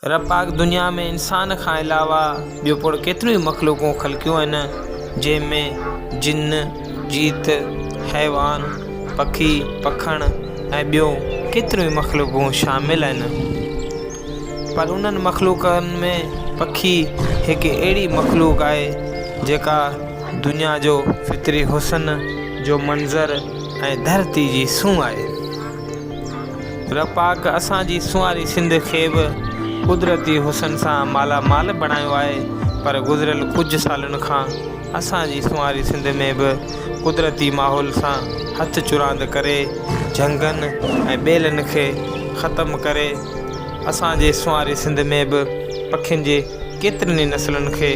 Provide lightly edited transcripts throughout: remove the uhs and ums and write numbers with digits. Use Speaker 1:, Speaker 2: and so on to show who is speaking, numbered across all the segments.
Speaker 1: रब पाक दुनिया में इंसान खां अलावा ॿियो पिण केतिरियूं मख़लूक़ूं ख़लक़ियूं आहिनि, जंहिंमें जिन, जीत, हैवान, पखी, पखण ऐं ॿियूं केतिरियूं मख़लूक़ूं शामिल आहिनि। पर उन्हनि मख़लूक़नि में पखी हिकु अहिड़ी मख़लूक़ आहे जेका दुनिया जो फितरी हुस्न जो मंज़र ऐं धरती जी सूंह आहे। रब पाक असांजी सुवारी सिंध खे बि कुदरती हुस्न सां मालामाल बणायो आहे, पर गुज़िरियल कुझु सालनि खां असांजी सुवारी सिंध में बि कुदरती माहौल सां हथ चुरांद करे झंगनि ऐं ॿेलनि खे ख़तमु करे असांजे सुवारी सिंध में बि पखियुनि जे केतिरनि नसलनि खे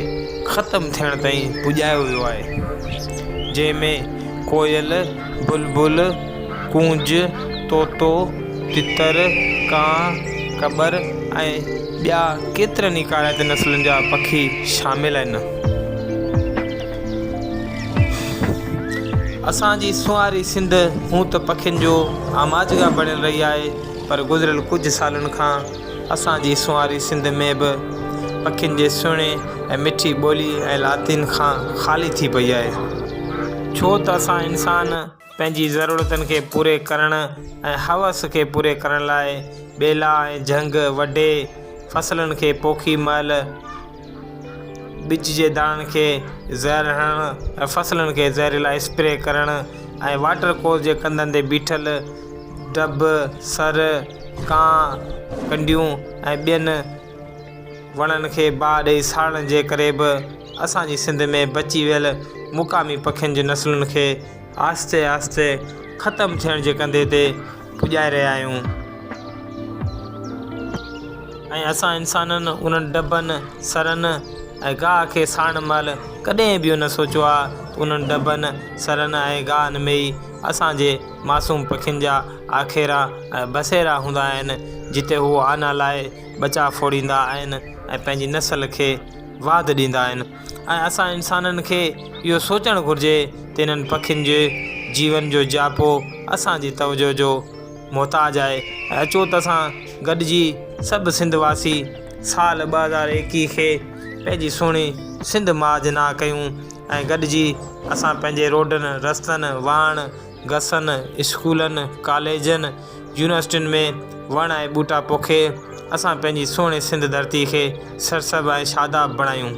Speaker 1: ख़तमु थियण ताईं पुॼायो वियो आहे, जंहिंमें कोयल, बुलबुल, कूंज, तोतो, तितर, कां, कबर ऐं ॿिया केतिरनि ई काराइत नसलनि जा पखी शामिल आहिनि। असांजी सुवारी सिंध हूं त पखियुनि जो आमाजगा बणियल रही आहे, पर गुज़िरियल कुझु सालनि खां असांजी सुवारी सिंध में बि पखियुनि जे सुहिणे ऐं मिठी ॿोली ऐं लातीन खां ख़ाली थी पई आहे। छो त असां इंसान पंहिंजी ज़रूरतनि खे पूरे करण ऐं हवस खे पूरे करण लाइ ॿेला ऐं झंग वढे, फसलनि खे पोखी महिल ॿिज जे दाणनि खे ज़हर हणणु ऐं फसलनि खे ज़हरीला स्प्रे करणु ऐं वाटर कोर्स जे कंधनि ते बीठल डब, सर, कां, कंडियूं ऐं ॿियनि वणनि खे बाहि ॾेई साड़ण जे करे बि असांजी सिंध में बची वियल मुक़ामी पखियुनि जी नसलुनि खे आहिस्ते आहिस्ते ख़तमु थियण जे कंधे ते पुॼाए रहिया आहियूं। ऐं असां इंसाननि उन्हनि डबनि, सरनि ऐं गाह खे साड़ण महिल कॾहिं बि न सोचियो आहे त उन्हनि डबनि, सरनि ऐं गाहनि में ई असांजे मासूम पखियुनि जा आखेरा ऐं बसेरा हूंदा आहिनि, जिते हू आना लाइ बचा फोड़ींदा आहिनि ऐं पंहिंजी नसल खे वाध ॾींदा आहिनि। ऐं असां इंसाननि खे इहो सोचणु घुरिजे त इन्हनि पखियुनि जे जीवन जो जापो असांजी तवजो जो मुहताज आहे। ऐं अचो त असां गॾिजी सभु सिंधवासी साल 2021 खे पंहिंजी सुहिणी सिंध माजना कयूं ऐं गॾिजी असां पंहिंजे रोडनि, रस्तनि, वाण, गसनि, स्कूलनि, कॉलेजनि, यूनिवर्सिटियुनि में वण ऐं ॿूटा पोखे असां पंहिंजी सुहिणी सिंध धरती खे सरसब ऐं शादाब बणायूं।